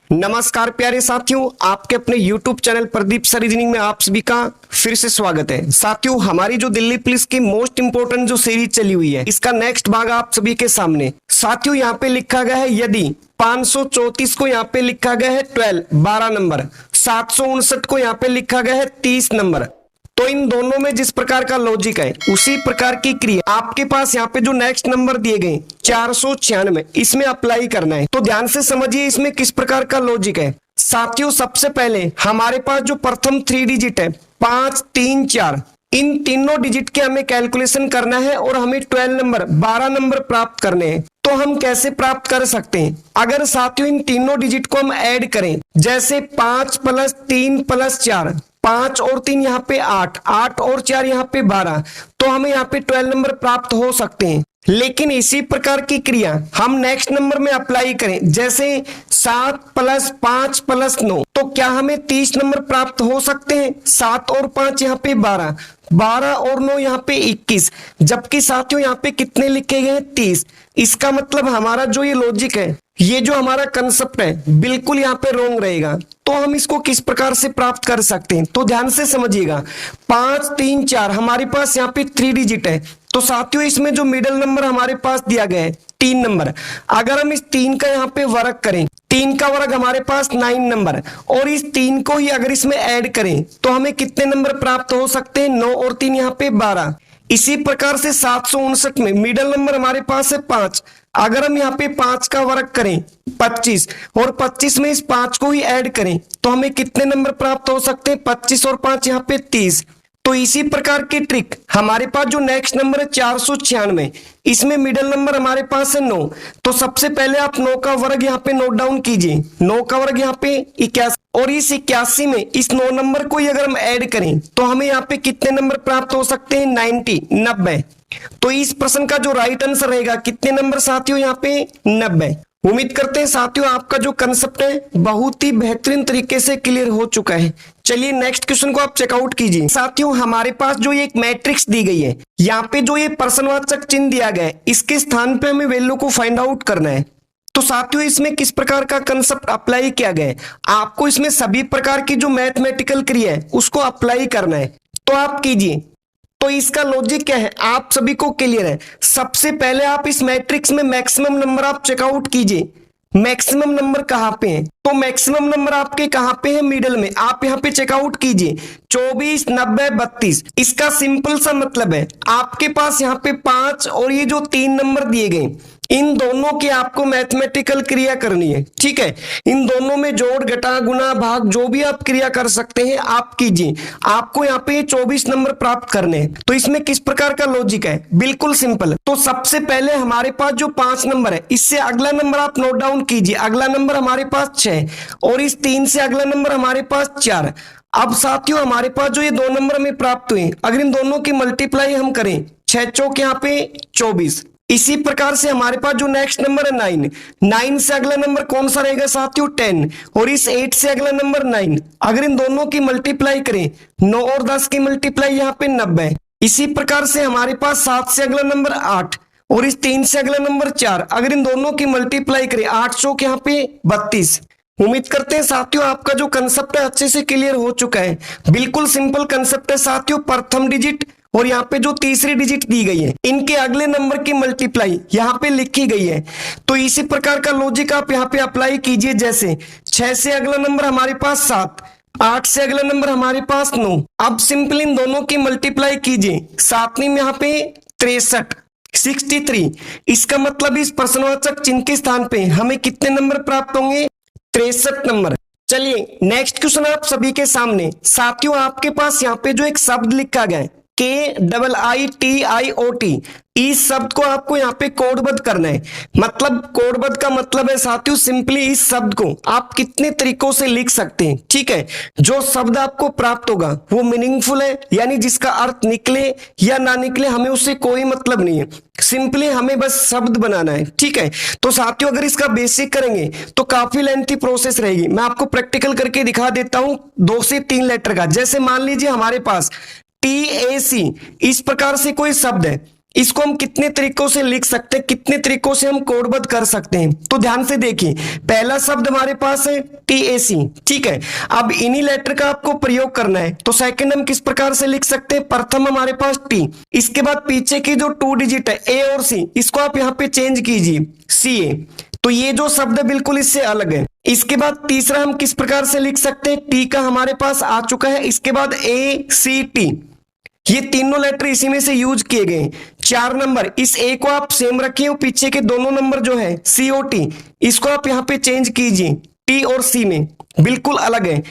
नमस्कार प्यारे साथियों, आपके अपने YouTube channel Pradeep sir reasoning में आप सभी का फिर से स्वागत है। साथियों, हमारी जो दिल्ली पुलिस की मोस्ट इंपोर्टेंट जो सीरीज चली हुई है, इसका नेक्स्ट भाग आप सभी के सामने। साथियों, यहाँ पे लिखा गया है यदि 534 को यहाँ पे लिखा गया है 12 नंबर, 759 को यहाँ पे लिखा गया है 30 नंबर, तो इन दोनों में जिस प्रकार का लॉजिक है उसी प्रकार की क्रिया आपके पास यहाँ पे जो नेक्स्ट नंबर दिए गए 496 इसमें अप्लाई करना है। तो ध्यान से समझिए इसमें किस प्रकार का लॉजिक है। साथियों, सबसे पहले हमारे पास जो प्रथम 3 डिजिट है 5, 3, 4, इन तीनों डिजिट के हमें कैलकुलेशन करना है और हमें 12 नंबर प्राप्त करने हैं। तो हम कैसे प्राप्त कर सकते हैं? अगर साथियों इन तीनों डिजिट को हम ऐड करें, जैसे 5 + 3 + 4, 5 और 3 यहाँ पे 8, 8 और 4 यहाँ पे 12, तो हमें यहाँ पे 12 नंबर प्राप्त हो सकते हैं। लेकिन इसी प्रकार की क्रिया हम नेक्स्ट नंबर में अप्लाई करें, जैसे 7 + 5 + 9, तो क्या हमें 30 नंबर प्राप्त हो सकते हैं? 7 और 5 यहाँ पे 12, 12 और 9 यहाँ पे 21, जबकि साथियों यहाँ पे कितने लिखे गए हैं? 30। इसका मतलब हमारा जो ये लॉजिक है, ये जो हमारा कंसेप्ट है, बिल्कुल यहाँ पे रॉन्ग रहेगा। तो हम इसको किस प्रकार से प्राप्त कर सकते हैं? तो ध्यान से समझिएगा, 5, 3, 4 हमारे पास यहाँ पे 3 डिजिट है। तो साथियों इसमें जो मिडिल नंबर हमारे पास दिया गया है 3 नंबर, अगर हम इस 3 का यहाँ पे वर्ग करें, 3 का वर्ग हमारे पास 9 नंबर, और इस 3 को ही अगर इसमें ऐड करें तो हमें कितने नंबर प्राप्त हो सकते हैं? 9 और 3 यहाँ पे 12। इसी प्रकार से 759 में मिडिल नंबर हमारे पास है 5, अगर हम यहाँ पे 5 का वर्ग करें 25, और 25 में इस 5 को ही ऐड करें तो हमें कितने नंबर प्राप्त हो सकते हैं? 25 और 5 यहाँ पे 30। तो इसी प्रकार की ट्रिक हमारे पास जो नेक्स्ट नंबर है 496, इसमें मिडिल नंबर हमारे पास है 9। तो सबसे पहले आप 9 का वर्ग यहाँ पे नोट डाउन कीजिए, 9 का वर्ग यहाँ पे 81, और इस 81 में इस 9 नंबर को ही अगर हम ऐड करें तो हमें यहाँ पे कितने नंबर प्राप्त हो सकते हैं? 90। तो इस प्रश्न का जो राइट आंसर रहेगा कितने नंबर साथियों? यहाँ पे 90। उम्मीद करते हैं साथियों आपका जो कंसेप्ट है बहुत ही बेहतरीन तरीके से क्लियर हो चुका है। चलिए नेक्स्ट क्वेश्चन को आप चेकआउट कीजिए। साथियों, हमारे पास जो ये एक मैट्रिक्स दी गई है, यहाँ पे जो ये प्रश्नवाचक चिन्ह दिया गया है, इसके स्थान पे हमें वैल्यू को फाइंड आउट करना है। तो साथियों इसमें किस प्रकार का कंसेप्ट अप्लाई किया गया है? आपको इसमें सभी प्रकार की जो मैथमेटिकल क्रिया है उसको अप्लाई करना है। तो आप कीजिए। तो इसका लॉजिक क्या है आप सभी को क्लियर है। सबसे पहले आप इस मैट्रिक्स में मैक्सिमम नंबर आप चेकआउट कीजिए। मैक्सिमम नंबर कहां पे है? तो मैक्सिमम नंबर आपके कहां पे है? मिडिल में। आप यहां पे चेकआउट कीजिए 24, 90, 32। इसका सिंपल सा मतलब है आपके पास यहां पे 5 और ये जो 3 नंबर दिए गए, इन दोनों की आपको मैथमेटिकल क्रिया करनी है। ठीक है, इन दोनों में जोड़, घटा, गुना, भाग जो भी आप क्रिया कर सकते हैं आप कीजिए। आपको यहाँ पे 24 नंबर प्राप्त करने हैं। तो इसमें किस प्रकार का लॉजिक है? बिल्कुल सिंपल। तो सबसे पहले हमारे पास जो 5 नंबर है, इससे अगला नंबर आप नोट डाउन कीजिए। अगला नंबर हमारे पास 6, और इस 3 से अगला नंबर हमारे पास 4। अब साथियों हमारे पास जो ये 2 नंबर हमें प्राप्त हुए, अगर इन दोनों की मल्टीप्लाई हम करें, 6 चौक यहाँ पे 24। इसी प्रकार से हमारे पास जो नेक्स्ट नंबर है 9, 9 से अगला नंबर कौन सा रहेगा साथियों? 10, और इस 8 से अगला नंबर 9। अगर इन दोनों की मल्टीप्लाई करें, 9 और 10 की मल्टीप्लाई यहाँ पे 90। इसी प्रकार से हमारे पास 7 से अगला नंबर 8, और इस 3 से अगला नंबर 4। अगर इन दोनों की मल्टीप्लाई करें, 8 चौक यहाँ पे 32। उम्मीद करते हैं साथियों आपका जो कंसेप्ट है अच्छे से क्लियर हो चुका है। बिल्कुल सिंपल कंसेप्ट है साथियों। प्रथम डिजिट और यहाँ पे जो तीसरी डिजिट दी गई है, इनके अगले नंबर की मल्टीप्लाई यहाँ पे लिखी गई है। तो इसी प्रकार का लॉजिक आप यहाँ पे अप्लाई कीजिए। जैसे 6 से अगला नंबर हमारे पास 7, 8 से अगला नंबर हमारे पास 9। अब सिंपल इन दोनों की मल्टीप्लाई कीजिए। 7 में यहाँ पे 63, 63। इसका मतलब इस प्रश्नवाचक चिन्ह के स्थान पे हमें कितने नंबर प्राप्त होंगे? 63 नंबर। चलिए नेक्स्ट क्वेश्चन आप सभी के सामने। साथियों आपके पास यहाँ पे जो एक शब्द लिखा गया है KIITIOT, इस शब्द को आपको यहाँ पे कोडबद्ध करना है। मतलब कोडबद्ध का मतलब है साथियों सिंपली इस शब्द को आप कितने तरीकों से लिख सकते हैं। ठीक है, जो शब्द आपको प्राप्त होगा वो मीनिंगफुल है, यानी जिसका अर्थ निकले या ना निकले हमें उससे कोई मतलब नहीं है। सिंपली हमें बस शब्द बनाना है। ठीक है, तो साथियों अगर इसका बेसिक करेंगे तो काफी लेंथी प्रोसेस रहेगी। मैं आपको प्रैक्टिकल करके दिखा देता हूं 2 से 3 लेटर का। जैसे मान लीजिए हमारे पास TAC इस प्रकार से कोई शब्द है, इसको हम कितने तरीकों से लिख सकते हैं, कितने तरीकों से हम कोडबद्ध कर सकते हैं। तो ध्यान से देखिए, पहला शब्द हमारे पास है TAC, ठीक है। अब इन्हीं लेटर का आपको प्रयोग करना है, तो सेकंड हम किस प्रकार से लिख सकते हैं, प्रथम हमारे पास T, इसके बाद पीछे की जो 2 डिजिट है A और C, इसको आप यहाँ पे चेंज कीजिए CA। तो ये जो शब्द है बिल्कुल इससे अलग है। इसके बाद तीसरा हम किस प्रकार से लिख सकते हैं, T का हमारे पास आ चुका है, इसके बाद ACT, ये तीनों लेटर इसी में से यूज किए गए। 4 नंबर, इस A को आप सेम रखिए, पीछे के दोनों नंबर जो है COT, इसको आप यहाँ पे चेंज कीजिए T और C में, बिल्कुल अलग है।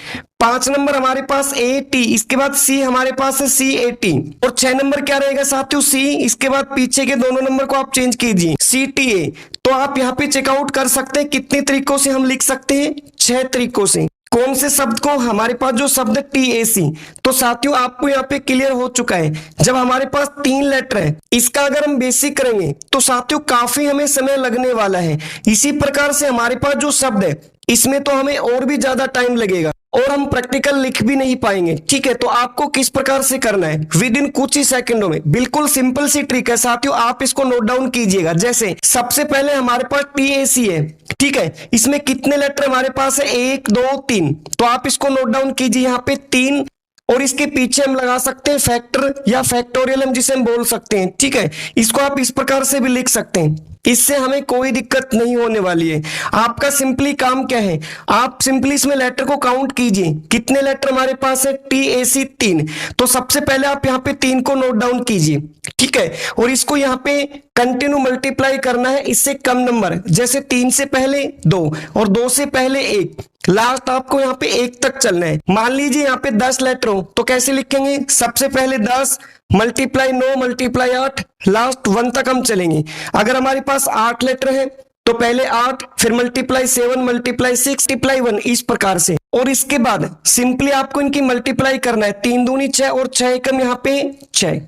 5 नंबर हमारे पास AT, इसके बाद C हमारे पास है CAT, और 6 नंबर क्या रहेगा साथियों, C, इसके बाद पीछे के दोनों नंबर को आप चेंज कीजिए CTA। तो आप यहाँ पे चेकआउट कर सकते हैं कितने तरीकों से हम लिख सकते हैं, 6 तरीकों से। कौन से शब्द को, हमारे पास जो शब्द TAC, तो साथियों आपको यहाँ पे क्लियर हो चुका है। जब हमारे पास 3 लेटर है, इसका अगर हम बेसिक करेंगे तो साथियों काफी हमें समय लगने वाला है। इसी प्रकार से हमारे पास जो शब्द है, इसमें तो हमें और भी ज्यादा टाइम लगेगा और हम प्रैक्टिकल लिख भी नहीं पाएंगे, ठीक है। तो आपको किस प्रकार से करना है, विद इन कुछ ही सेकंडों में, बिल्कुल सिंपल सी ट्रिक है साथियों, आप इसको नोट डाउन कीजिएगा। जैसे सबसे पहले हमारे पास TAC है, ठीक है, इसमें कितने लेटर हमारे पास है, 1 2 3, तो आप इसको नोट डाउन कीजिए यहाँ पे 3, और इसके पीछे हम लगा सकते हैं फैक्टर या फैक्टोरियल, हम जिसे हम बोल सकते हैं, ठीक है। इसको आप इस प्रकार से भी लिख सकते हैं, इससे हमें कोई दिक्कत नहीं होने वाली है। आपका सिंपली काम क्या है, आप सिंपली इसमें लेटर को काउंट कीजिए, कितने लेटर हमारे पास है, TAC 3, तो सबसे पहले आप यहाँ पे 3 को नोट डाउन कीजिए, ठीक है, और इसको यहाँ पे कंटिन्यू मल्टीप्लाई करना है इससे कम नंबर, जैसे 3 से पहले 2 और 2 से पहले 1, लास्ट आपको यहाँ पे 1 तक चलना है। मान लीजिए यहाँ पे 10 लेटर हो, तो कैसे लिखेंगे, सबसे पहले 10 मल्टीप्लाई 9 मल्टीप्लाई 8, लास्ट 1 तक हम चलेंगे। अगर हमारे पास 8 लेटर है तो पहले 8, फिर मल्टीप्लाई 7 मल्टीप्लाई 6 मल्टीप्लाई 1, इस प्रकार से। और इसके बाद सिंपली आपको इनकी मल्टीप्लाई करना है, 3 दूनी 6 और 6 एकम यहाँ पे 6,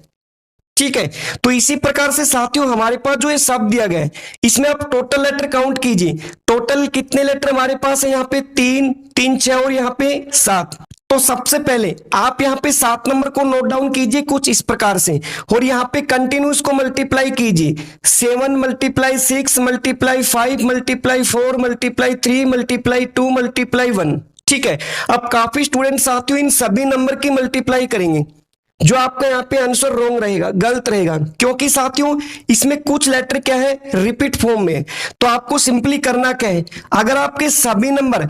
ठीक है। तो इसी प्रकार से साथियों हमारे पास जो ये शब्द दिया गया है, इसमें आप टोटल लेटर काउंट कीजिए, टोटल कितने लेटर हमारे पास है, यहाँ पे 3 3 6 और यहाँ पे 7। तो सबसे पहले आप यहाँ पे 7 नंबर को नोट डाउन कीजिए कुछ इस प्रकार से, और यहाँ पे कंटिन्यूस को मल्टीप्लाई कीजिए, 7 multiply 6 multiply 5 multiply 4 multiply 3 multiply 2 multiply 1, ठीक है। अब काफी स्टूडेंट साथियों इन सभी नंबर की मल्टीप्लाई करेंगे, जो आपका यहाँ पे आंसर रॉन्ग रहेगा, गलत रहेगा, क्योंकि साथियों इसमें कुछ लेटर क्या है, रिपीट फॉर्म में। तो आपको सिंपली करना क्या है, अगर आपके सभी नंबर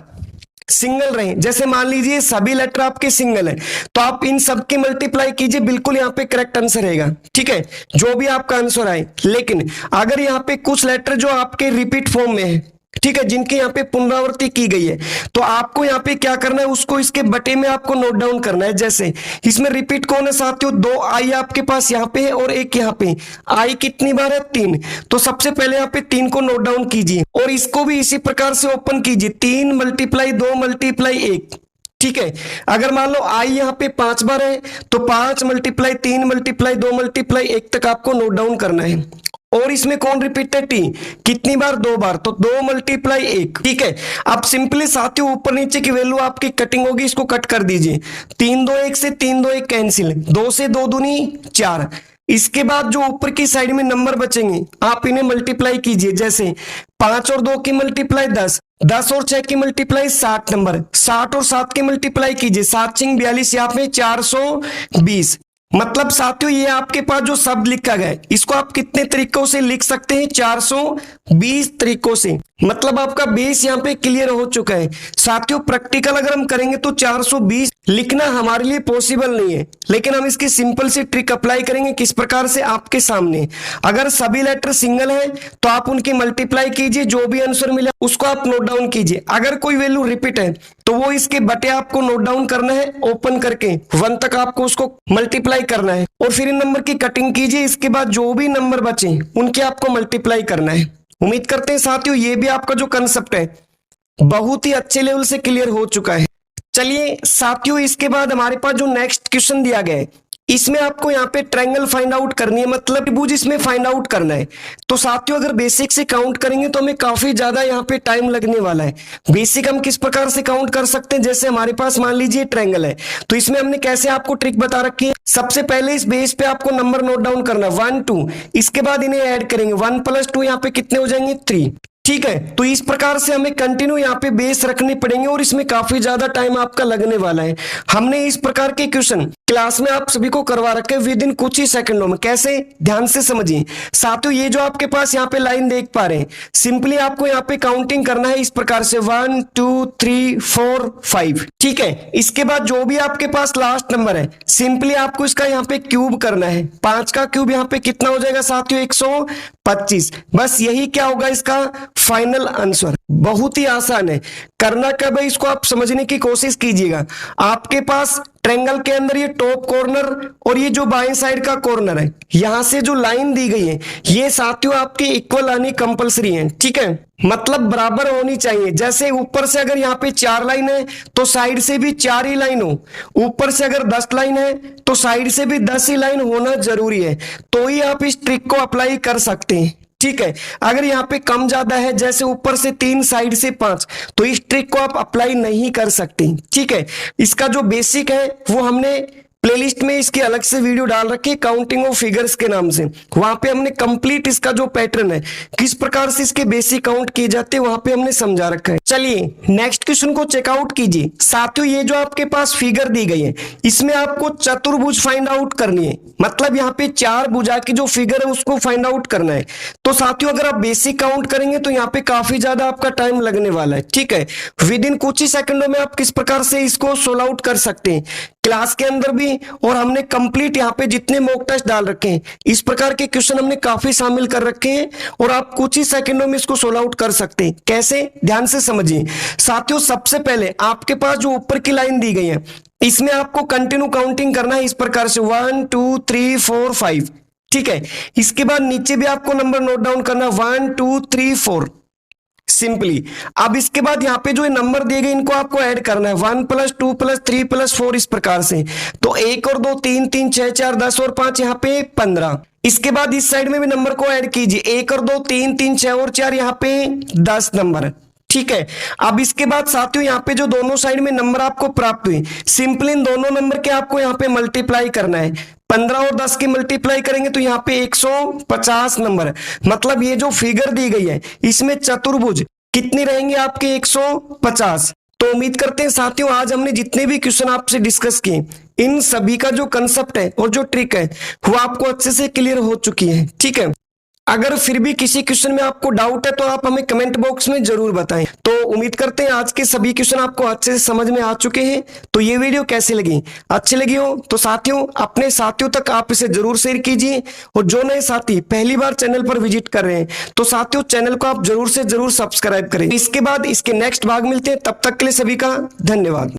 सिंगल रहे, जैसे मान लीजिए सभी लेटर आपके सिंगल है, तो आप इन सब की मल्टीप्लाई कीजिए, बिल्कुल यहाँ पे करेक्ट आंसर रहेगा, ठीक है, जो भी आपका आंसर आए। लेकिन अगर यहाँ पे कुछ लेटर जो आपके रिपीट फॉर्म में है, ठीक है, जिनकी यहाँ पे पुनरावृत्ति की गई है, तो आपको यहाँ पे क्या करना है, उसको इसके बटे में आपको नोट डाउन करना है। जैसे इसमें रिपीट कौन है साथियों, 2 आई आपके पास यहाँ पे है और 1 यहाँ पे, आई कितनी बार है, 3, तो सबसे पहले यहाँ पे 3 को नोट डाउन कीजिए और इसको भी इसी प्रकार से ओपन कीजिए, 3 मल्टीप्लाई 2 मल्टीप्लाई 1, ठीक है। अगर मान लो आई यहाँ पे 5 बार है, तो 5 मल्टीप्लाई 3 मल्टीप्लाई 2 मल्टीप्लाई 1 तक आपको नोट डाउन करना है। और इसमें कौन रिपीट है, T, कितनी बार, 2 बार, तो 2 मल्टीप्लाई 1, ठीक है। अब सिंपली साथियों ऊपर नीचे की वैल्यू आपकी कटिंग होगी, इसको कट कर दीजिए, 3 2 1 से 3 2 1 कैंसिल, 2 से 2 दूनी 4। इसके बाद जो ऊपर की साइड में नंबर बचेंगे आप इन्हें मल्टीप्लाई कीजिए, जैसे 5 और 2 की मल्टीप्लाई 10, 10 और 6 की मल्टीप्लाई 60 नंबर, 60 और 7 की मल्टीप्लाई कीजिए, 7 6 42, यहाँ पे 420। मतलब साथियों ये आपके पास जो शब्द लिखा गया है, इसको आप कितने तरीकों से लिख सकते हैं, 420 तरीकों से। मतलब आपका बेस यहाँ पे क्लियर हो चुका है साथियों। प्रैक्टिकल अगर हम करेंगे तो 420 लिखना हमारे लिए पॉसिबल नहीं है, लेकिन हम इसकी सिंपल सी ट्रिक अप्लाई करेंगे। किस प्रकार से, आपके सामने अगर सभी लेटर सिंगल है तो आप उनकी मल्टीप्लाई कीजिए, जो भी आंसर मिला उसको आप नोट डाउन कीजिए। अगर कोई वैल्यू रिपीट है तो वो इसके बटे आपको नोट डाउन करना है, ओपन करके 1 तक आपको उसको मल्टीप्लाई करना है और फिर इन नंबर की कटिंग कीजिए। इसके बाद जो भी नंबर बचे उनके आपको मल्टीप्लाई करना है। उम्मीद करते हैं साथियों ये भी आपका जो कंसेप्ट है बहुत ही अच्छे लेवल से क्लियर हो चुका है। चलिए साथियों इसके बाद हमारे पास जो नेक्स्ट क्वेश्चन दिया गया है इसमें आपको यहाँ पे ट्रायंगल फाइंड आउट करनी है, मतलब त्रिभुज इसमें फाइंड आउट करना है। तो साथियों अगर बेसिक से काउंट करेंगे तो हमें काफी ज्यादा यहाँ पे टाइम लगने वाला है। बेसिक हम किस प्रकार से काउंट कर सकते हैं, जैसे हमारे पास मान लीजिए ट्रायंगल है, तो इसमें हमने कैसे आपको ट्रिक बता रखी है। सबसे पहले इस बेस पे आपको नंबर नोट डाउन करना 1 2, इसके बाद इन्हें ऐड करेंगे 1 + 2 यहाँ पे कितने हो जाएंगे 3। ठीक है, तो इस प्रकार से हमें कंटिन्यू यहाँ पे बेस रखने पड़ेंगे और इसमें काफी ज्यादा टाइम आपका लगने वाला है। हमने इस प्रकार के क्वेश्चन क्लास में आप सभी को करवा रखे विद इन कुछ ही सेकंडों में। कैसे, ध्यान से समझिए साथियों। ये जो आपके पास यहाँ पे लाइन देख पा रहे हैं, सिंपली आपको यहाँ पे काउंटिंग करना है इस प्रकार से 1 2 3 4 5। ठीक है, इसके बाद जो भी आपके पास लास्ट नंबर है, सिंपली आपको इसका यहाँ पे क्यूब करना है। 5 का क्यूब यहाँ पे कितना हो जाएगा साथियों 125। बस यही क्या होगा इसका फाइनल आंसर। बहुत ही आसान है, करना कब है इसको आप समझने की कोशिश कीजिएगा। आपके पास ट्रायंगल के अंदर ये टॉप कॉर्नर और ये जो बाएं साइड का कॉर्नर है, यहां से जो लाइन दी गई है ये साथियों आपके इक्वल आनी कंपलसरी है। ठीक है, मतलब बराबर होनी चाहिए। जैसे ऊपर से अगर यहाँ पे 4 लाइन है तो साइड से भी 4 ही लाइन हो, ऊपर से अगर 10 लाइन है तो साइड से भी 10 ही लाइन होना जरूरी है, तो ही आप इस ट्रिक को अप्लाई कर सकते हैं। ठीक है, अगर यहाँ पे कम ज्यादा है, जैसे ऊपर से 3 साइड से 5, तो इस ट्रिक को आप अप्लाई नहीं कर सकते। ठीक है, इसका जो बेसिक है वो हमने प्लेलिस्ट में इसकी अलग से वीडियो डाल रखी है काउंटिंग ऑफ फिगर्स के नाम से। वहां पे हमने कंप्लीट इसका जो पैटर्न है, किस प्रकार से इसके बेसिक काउंट किए जाते हैं, वहां पे हमने समझा रखा है। चलिए नेक्स्ट क्वेश्चन को चेकआउट कीजिए। साथियों ये जो आपके पास फिगर दी गई है, इसमें आपको चतुर्भुज फाइंड आउट करनी है, मतलब यहाँ पे 4 भुजा की जो फिगर है उसको फाइंड आउट करना है। तो साथियों अगर आप बेसिक काउंट करेंगे तो यहाँ पे काफी ज्यादा आपका टाइम लगने वाला है। ठीक है, विद इन कुछ ही सेकंडों में आप किस प्रकार से इसको सोल्व आउट कर सकते हैं, क्लास के अंदर भी और हमने कंप्लीट यहाँ पे जितने मॉक टेस्ट डाल रखे हैं, इस प्रकार के क्वेश्चन हमने काफी शामिल कर रखे हैं और आप कुछ ही सेकंडों में इसको सोल्व आउट कर सकते हैं। कैसे, ध्यान से समझिए साथियों। सबसे पहले आपके पास जो ऊपर की लाइन दी गई है, इसमें आपको कंटिन्यू काउंटिंग करना है इस प्रकार से 1 2 3 4 5। ठीक है, इसके बाद नीचे भी आपको नंबर नोट डाउन करना 1 2 3 4 सिंपली। अब इसके बाद यहाँ पे जो नंबर दिए गए इनको आपको ऐड करना है 1 + 2 + 3 + 4 इस प्रकार से। तो 1 और 2 3 3 6 4 10 और 5 यहाँ पे 15। इसके बाद इस साइड में भी नंबर को ऐड कीजिए 1 और 2 3 3 6 और 4 यहाँ पे 10 नंबर। ठीक है, अब इसके बाद साथियों यहाँ पे जो दोनों साइड में नंबर आपको प्राप्त हुए, सिंपली इन दोनों नंबर के आपको यहाँ पे मल्टीप्लाई करना है। 15 और 10 की मल्टीप्लाई करेंगे तो यहाँ पे 150 नंबर। मतलब ये जो फिगर दी गई है इसमें चतुर्भुज कितनी रहेंगे आपके 150। तो उम्मीद करते हैं साथियों आज हमने जितने भी क्वेश्चन आपसे डिस्कस किए, इन सभी का जो कंसेप्ट है और जो ट्रिक है वो आपको अच्छे से क्लियर हो चुकी है। ठीक है, अगर फिर भी किसी क्वेश्चन में आपको डाउट है तो आप हमें कमेंट बॉक्स में जरूर बताएं। तो उम्मीद करते हैं आज के सभी क्वेश्चन आपको अच्छे से समझ में आ चुके हैं। तो ये वीडियो कैसी लगी, अच्छी लगी हो तो साथियों अपने साथियों तक आप इसे जरूर शेयर कीजिए। और जो नए साथी पहली बार चैनल पर विजिट कर रहे हैं तो साथियों चैनल को आप जरूर से जरूर सब्सक्राइब करें। इसके बाद इसके नेक्स्ट भाग मिलते हैं, तब तक के लिए सभी का धन्यवाद।